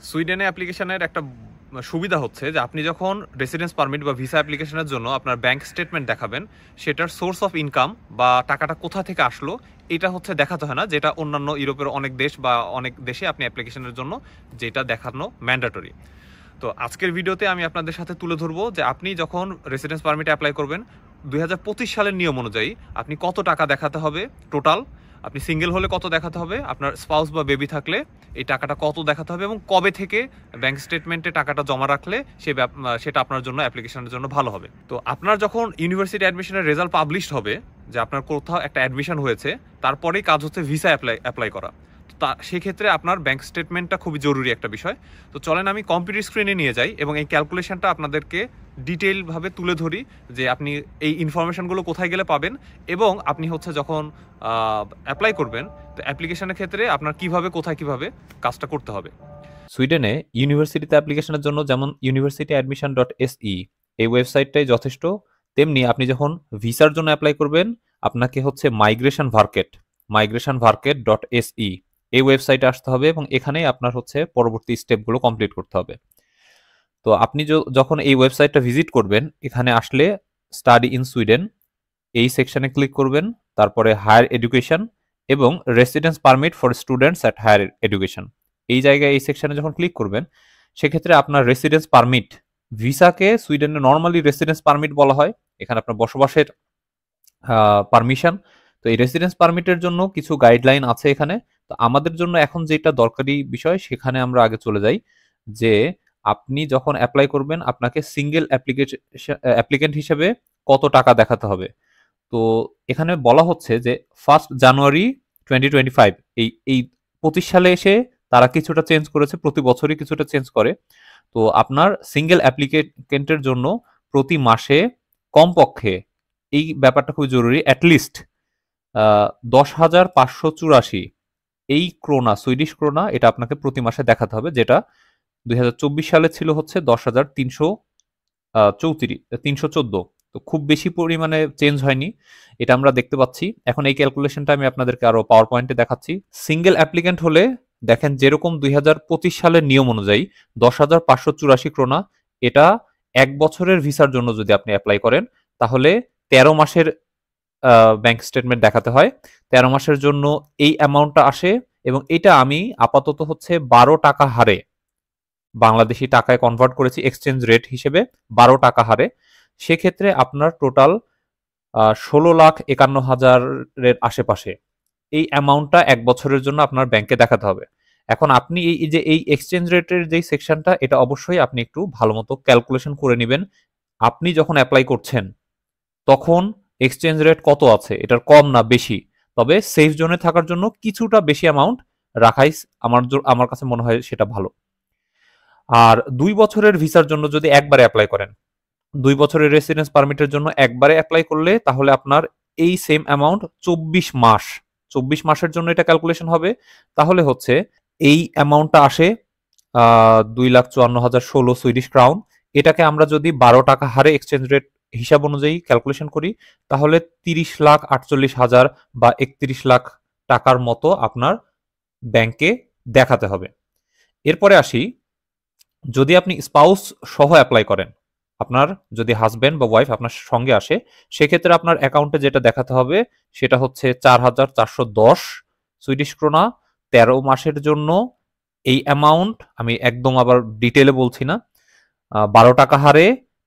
সুইডেনে অ্যাপ্লিকেশনের একটা সুবিধা হচ্ছে যে আপনি যখন রেসিডেন্স পারমিট বা ভিসা অ্যাপ্লিকেশনের জন্য আপনার ব্যাংক স্টেটমেন্ট দেখাবেন, সেটার সোর্স অফ ইনকাম বা টাকাটা কোথা থেকে আসলো এটা হচ্ছে দেখাতে হয় না, যেটা অন্যান্য ইউরোপের অনেক দেশ বা অনেক দেশে আপনি অ্যাপ্লিকেশনের জন্য যেটা দেখানো ম্যান্ডেটরি। তো আজকের ভিডিওতে আমি আপনাদের সাথে তুলে ধরবো যে আপনি যখন রেসিডেন্স পারমিট অ্যাপ্লাই করবেন 2025 সালের নিয়ম অনুযায়ী আপনি কত টাকা দেখাতে হবে টোটাল, আপনি সিঙ্গেল হলে কত দেখাতে হবে, আপনার স্পাউস বা বেবি থাকলে এই টাকাটা কত দেখাতে হবে, এবং কবে থেকে ব্যাংক স্টেটমেন্টে টাকাটা জমা রাখলে সেটা আপনার জন্য অ্যাপ্লিকেশনের জন্য ভালো হবে। তো আপনার যখন ইউনিভার্সিটি অ্যাডমিশনের রেজাল্ট পাবলিশড হবে যে আপনার কোথাও একটা অ্যাডমিশন হয়েছে, তারপরেই কাজ হচ্ছে ভিসা অ্যাপ্লাই করা। তা সেক্ষেত্রে আপনার ব্যাংক স্টেটমেন্টটা খুবই জরুরি একটা বিষয়। তো চলেন আমি কম্পিউটার স্ক্রিনে নিয়ে যাই এবং এই ক্যালকুলেশনটা আপনাদেরকে ডিটেইলভাবে তুলে ধরি যে আপনি এই ইনফরমেশনগুলো কোথায় গেলে পাবেন, এবং আপনি হচ্ছে যখন অ্যাপ্লাই করবেন তো অ্যাপ্লিকেশনের ক্ষেত্রে আপনার কোথায় কিভাবে কাজটা করতে হবে। সুইডেনে ইউনিভার্সিটিতে অ্যাপ্লিকেশনের জন্য যেমন universityadmission.se এই ওয়েবসাইটটাই যথেষ্ট, তেমনি আপনি যখন ভিসার জন্য অ্যাপ্লাই করবেন আপনাকে হচ্ছে migration ভার্কেট.se এই ওয়েবসাইটে আসতে হবে এবং এখানেই আপনার হচ্ছে পরবর্তী স্টেপগুলো কমপ্লিট করতে হবে। তো আপনি যখন এই ওয়েবসাইটটা ভিজিট করবেন, এখানে আসলে স্টাডি ইন সুইডেন এই সেকশনে ক্লিক করবেন, তারপরে হায়ার এডুকেশন এবং residence permit for students at higher education এই জায়গায় এই সেকশনে যখন ক্লিক করবেন, সেক্ষেত্রে আপনার রেসিডেন্স পারমিট, ভিসাকে সুইডেনে নর্মালি রেসিডেন্স পারমিট বলা হয়, এখানে আপনার বসবাসের পারমিশন। তো এই রেসিডেন্স পারমিটের জন্য কিছু গাইডলাইন আছে এখানে। তো আমাদের জন্য এখন যেটা দরকারি বিষয় সেখানে আমরা আগে চলে যাই, যে আপনি যখন অ্যাপ্লাই করবেন আপনাকে সিঙ্গেল অ্যাপ্লিকেন্ট হিসেবে কত টাকা দেখাতে হবে। তো এখানে বলা হচ্ছে যে 1 জানুয়ারি 2025 এই এই 25 সালে এসে তারা কিছুটা চেঞ্জ করেছে, প্রতি বছরই কিছুটা চেঞ্জ করে। তো আপনার সিঙ্গেল অ্যাপ্লিকেন্টের জন্য প্রতি মাসে কমপক্ষে, এই ব্যাপারটা খুবই জরুরি, অ্যাটলিস্ট 10,584 এই ক্রোনা, সুইডিশ ক্রোনা, এটা আপনাকে প্রতি মাসে দেখাতে হবে, যেটা 2024 সালে ছিল হচ্ছে 10,314। তো খুব বেশি পরিমাণে চেঞ্জ হয়নি, এটা আমরা দেখতে পাচ্ছি। এখন এই ক্যালকুলেশনটা আমি আপনাদেরকে আরো পাওয়ার পয়েন্টে দেখাচ্ছি। সিঙ্গেল অ্যাপ্লিকেন্ট হলে দেখেন যেরকম 2025 সালের নিয়ম অনুযায়ী 10,584 ক্রোনা, এটা 1 বছরের ভিসার জন্য যদি আপনি অ্যাপ্লাই করেন তাহলে 13 মাসের ব্যাংক স্টেটমেন্ট দেখাতে হয়। 13 মাসের জন্য এই অ্যামাউন্টটা আসে, এবং এটা আমি আপাতত হচ্ছে 12 টাকা হারে বাংলাদেশি টাকায় কনভার্ট করেছি এক্সচেঞ্জ রেট হিসেবে 12 টাকা হারে। সেক্ষেত্রে আপনার টোটাল 16,51,000-এর আশেপাশে এই অ্যামাউন্টটা 1 বছরের জন্য আপনার ব্যাংকে দেখাতে হবে। এখন আপনি এই যে এই এক্সচেঞ্জ রেটের যে সেকশনটা, এটা অবশ্যই আপনি একটু ভালো মতো ক্যালকুলেশন করে নেবেন। আপনি যখন অ্যাপ্লাই করছেন তখন এক্সচেঞ্জ রেট কত আছে, এটার কম না বেশি, তবে সেফ জোনে থাকার জন্য কিছুটা বেশি অ্যামাউন্ট রাখাই আমার কাছে মনে হয় সেটা ভালো। আর 2 বছরের ভিসার জন্য যদি একবারে অ্যাপ্লাই করেন, 2 বছরের রেসিডেন্স পারমিটের জন্য একবারে অ্যাপ্লাই করলে তাহলে আপনার এই সেম অ্যামাউন্ট 24 মাস, 24 মাসের জন্য এটা ক্যালকুলেশন হবে। তাহলে হচ্ছে এই অ্যামাউন্টটা আসে 2,54,016 সুইডিশ ক্রাউন। এটাকে আমরা যদি 12 টাকা হারে এক্সচেঞ্জ রেট হিসাব অনুযায়ী ক্যালকুলেশন করি তাহলে 30,48,000 বা 31 লাখ টাকার মতো আপনার ব্যাংকে দেখাতে হবে। এরপরে আসি, যদি আপনি স্পাউস সহ অ্যাপ্লাই করেন, আপনার যদি হাজব্যান্ড বা ওয়াইফ আপনার সঙ্গে আসে, সেক্ষেত্রে আপনার অ্যাকাউন্টে যেটা দেখাতে হবে সেটা হচ্ছে 4,410 সুইডিশ ক্রোনা 13 মাসের জন্য। এই অ্যামাউন্ট আমি একদম আবার ডিটেলে বলছি না, 12 টাকা হারে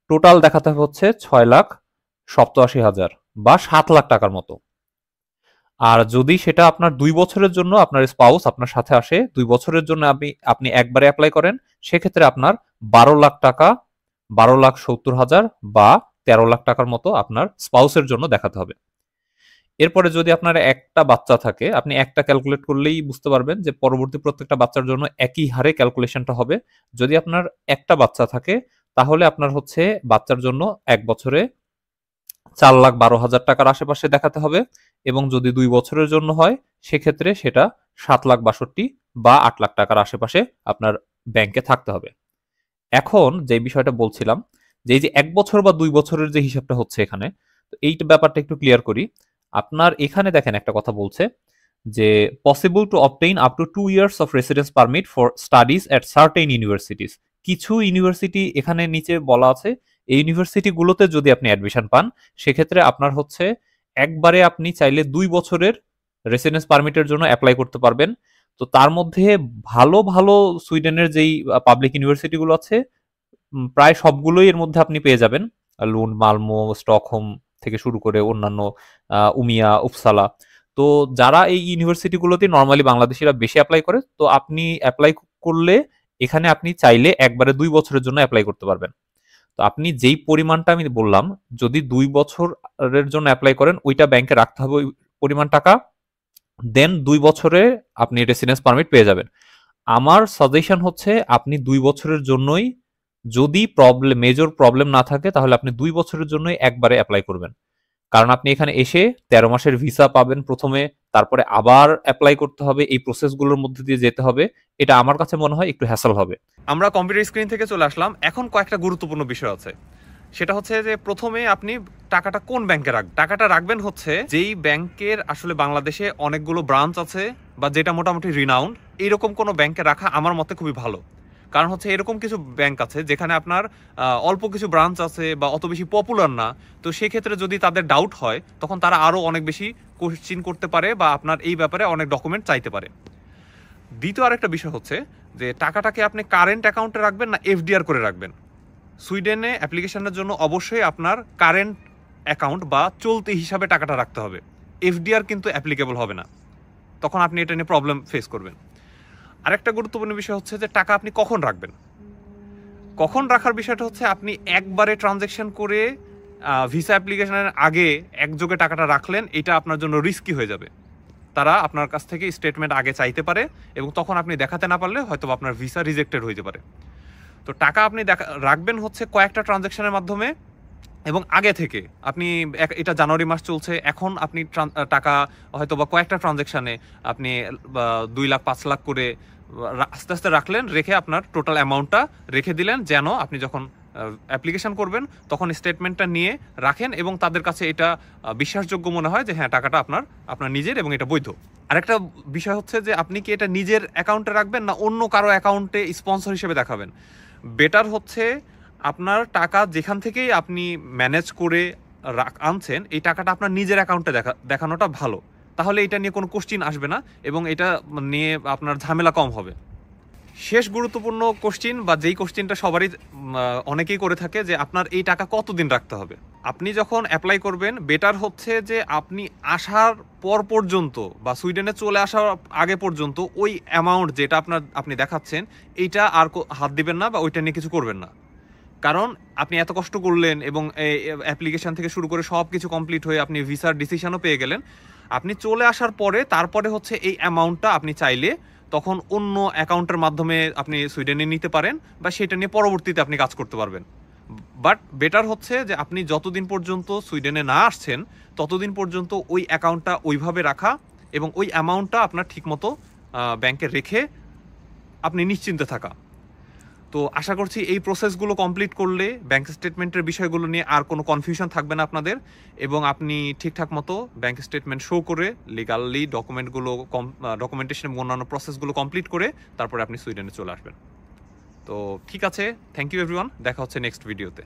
টোটাল দেখাতে হচ্ছে 6,87,000 বা 7 লাখ টাকার মতো। আর যদি সেটা আপনার 2 বছরের জন্য আপনার স্পাউস আপনার সাথে আসে, 2 বছরের জন্য আপনি একবারে অ্যাপ্লাই করেন, সেক্ষেত্রে আপনার 12 লাখ টাকা, 12,70,000 বা 13 লাখ টাকার মতো আপনার স্পাউসের জন্য দেখাতে হবে। এরপরে যদি আপনার একটা বাচ্চা থাকে, আপনি একটা ক্যালকুলেট করলেই বুঝতে পারবেন যে পরবর্তী প্রত্যেকটা বাচ্চার জন্য একই হারে ক্যালকুলেশনটা হবে। যদি আপনার একটা বাচ্চা থাকে তাহলে আপনার হচ্ছে বাচ্চার জন্য 1 বছরে 4,12,000 টাকার আশেপাশে দেখাতে হবে, এবং যদি 2 বছরের জন্য হয় সেক্ষেত্রে সেটা 7,62,000 বা 8 লাখ টাকার আশেপাশে আপনার ব্যাংকে থাকতে হবে। এখন যে বিষয়টা বলছিলাম, যে এই যে 1 বছর বা 2 বছরের যে হিসাবটা হচ্ছে এখানে, তো এই ব্যাপারটা একটু ক্লিয়ার করি। আপনার এখানে দেখেন একটা কথা বলছে যে possible to obtain up to 2 years of residence permit for studies at certain universities. কিছু ইউনিভার্সিটি এখানে নিচে বলা আছে, এই ইউনিভার্সিটিগুলোতে যদি আপনি অ্যাডমিশন পান সেক্ষেত্রে আপনার হচ্ছে একবারে আপনি চাইলে 2 বছরের রেসিডেন্স পারমিটের জন্য অ্যাপ্লাই করতে পারবেন। তো তার মধ্যে ভালো ভালো সুইডেনের যেই পাবলিক ইউনিভার্সিটিগুলো আছে প্রায় সবগুলোই এর মধ্যে আপনি পেয়ে যাবেন। লুন্ড, মালমো, স্টকহোম থেকে শুরু করে অন্যান্য উমিয়া, উপসালা। তো যারা এই ইউনিভার্সিটিগুলোতে নর্মালি বাংলাদেশিরা বেশি অ্যাপ্লাই করে, তো আপনি অ্যাপ্লাই করলে এখানে আপনি চাইলে একবারে 2 বছরের জন্য অ্যাপ্লাই করতে পারবেন। তো আপনি যেই পরিমাণটা আমি বললাম, যদি 2 বছরের জন্য অ্যাপ্লাই করেন ওইটা ব্যাংকে রাখতে হবে ওই পরিমাণ টাকা, দেন 2 বছরে আপনি রেসিডেন্স পারমিট পেয়ে যাবেন। আমার সাজেশন হচ্ছে আপনি 2 বছরের জন্যই, যদি মেজর প্রবলেম না থাকে তাহলে আপনি 2 বছরের জন্যই একবারে অ্যাপ্লাই করবেন। কারণ আপনি এখানে এসে 13 মাসের ভিসা পাবেন প্রথমে, তারপরে আবার অ্যাপ্লাই করতে হবে, এই প্রসেসগুলোর মধ্যে দিয়ে যেতে হবে। এটা আমার কাছে মনে হয় একটু হ্যাসেল হবে। আমরা কম্পিউটার স্ক্রিন থেকে চলে আসলাম, এখন কয়েকটা গুরুত্বপূর্ণ বিষয় আছে। সেটা হচ্ছে যে প্রথমে আপনি টাকাটা কোন ব্যাংকে রাখবেন। টাকাটা রাখবেন হচ্ছে যেই ব্যাংকের আসলে বাংলাদেশে অনেকগুলো ব্রাঞ্চ আছে বা যেটা মোটামুটি রিনাউন্ড, এইরকম কোনো ব্যাংকে রাখা আমার মতে খুবই ভালো। কারণ হচ্ছে এরকম কিছু ব্যাংক আছে যেখানে আপনার অল্প কিছু ব্রাঞ্চ আছে বা অত বেশি পপুলার না, তো সেক্ষেত্রে যদি তাদের ডাউট হয় তখন তারা আরও অনেক বেশি কোশ্চিন করতে পারে বা আপনার এই ব্যাপারে অনেক ডকুমেন্ট চাইতে পারে। দ্বিতীয় আরেকটা বিষয় হচ্ছে যে টাকাটাকে আপনি কারেন্ট অ্যাকাউন্টে রাখবেন না এফডিআর করে রাখবেন। সুইডেনে অ্যাপ্লিকেশনের জন্য অবশ্যই আপনার কারেন্ট অ্যাকাউন্ট বা চলতি হিসাবে টাকাটা রাখতে হবে। এফডিআর কিন্তু অ্যাপ্লিকেবল হবে না, তখন আপনি এটা নিয়ে প্রবলেম ফেস করবেন। আরেকটা গুরুত্বপূর্ণ বিষয় হচ্ছে যে টাকা আপনি কখন রাখবেন। কখন রাখার বিষয়টা হচ্ছে আপনি একবারে ট্রানজ্যাকশন করে ভিসা অ্যাপ্লিকেশনের আগে একযোগে টাকাটা রাখলেন, এটা আপনার জন্য রিস্কি হয়ে যাবে। তারা আপনার কাছ থেকে স্টেটমেন্ট আগে চাইতে পারে এবং তখন আপনি দেখাতে না পারলে হয়তো আপনার ভিসা রিজেক্টেড হয়ে যেতে পারে। তো টাকা আপনি রাখবেন হচ্ছে কয়েকটা ট্রানজ্যাকশনের মাধ্যমে এবং আগে থেকে। আপনি এটা জানুয়ারি মাস চলছে, এখন আপনি টাকা হয়তো বা কয়েকটা ট্রানজ্যাকশানে আপনি 2 লাখ 5 লাখ করে আস্তে আস্তে রাখলেন, রেখে আপনার টোটাল অ্যামাউন্টটা রেখে দিলেন, যেন আপনি যখন অ্যাপ্লিকেশন করবেন তখন স্টেটমেন্টটা নিয়ে রাখেন এবং তাদের কাছে এটা বিশ্বাসযোগ্য মনে হয় যে হ্যাঁ টাকাটা আপনার নিজের এবং এটা বৈধ। আরেকটা বিষয় হচ্ছে যে আপনি কি এটা নিজের অ্যাকাউন্টে রাখবেন না অন্য কারো অ্যাকাউন্টে স্পন্সর হিসেবে দেখাবেন। বেটার হচ্ছে আপনার টাকা যেখান থেকেই আপনি ম্যানেজ করে আনছেন, এই টাকাটা আপনার নিজের অ্যাকাউন্টে দেখানোটা ভালো। তাহলে এটা নিয়ে কোনো কোশ্চিন আসবে না এবং এটা নিয়ে আপনার ঝামেলা কম হবে। শেষ গুরুত্বপূর্ণ কোশ্চিন বা যেই কোশ্চিনটা সবারই অনেকেই করে থাকে যে আপনার এই টাকা কতদিন রাখতে হবে। আপনি যখন অ্যাপ্লাই করবেন বেটার হচ্ছে যে আপনি আসার পর পর্যন্ত বা সুইডেনে চলে আসার আগে পর্যন্ত ওই অ্যামাউন্ট যেটা আপনি দেখাচ্ছেন এইটা আর হাত দিবেন না বা ওইটা নিয়ে কিছু করবেন না। কারণ আপনি এত কষ্ট করলেন এবং অ্যাপ্লিকেশন থেকে শুরু করে সব কিছু কমপ্লিট হয়ে আপনি ভিসার ডিসিশনও পেয়ে গেলেন, আপনি চলে আসার পরে তারপরে হচ্ছে এই অ্যামাউন্টটা আপনি চাইলে তখন অন্য অ্যাকাউন্টের মাধ্যমে আপনি সুইডেনে নিতে পারেন বা সেটা নিয়ে পরবর্তীতে আপনি কাজ করতে পারবেন। বাট বেটার হচ্ছে যে আপনি যতদিন পর্যন্ত সুইডেনে না আসছেন ততদিন পর্যন্ত ওই অ্যাকাউন্টটা ওইভাবে রাখা এবং ওই অ্যামাউন্টটা আপনার ঠিকমতো ব্যাংকে রেখে আপনি নিশ্চিন্তে থাকা। তো আশা করছি এই প্রসেসগুলো কমপ্লিট করলে ব্যাংক স্টেটমেন্টের বিষয়গুলো নিয়ে আর কোনো কনফিউশন থাকবে না আপনাদের, এবং আপনি ঠিকঠাক মতো ব্যাংক স্টেটমেন্ট শো করে লিগালি ডকুমেন্টেশন এবং অন্যান্য প্রসেসগুলো কমপ্লিট করে তারপরে আপনি সুইডেনে চলে আসবেন। তো ঠিক আছে, থ্যাংক ইউ এভরিওয়ান, দেখা হচ্ছে নেক্সট ভিডিওতে।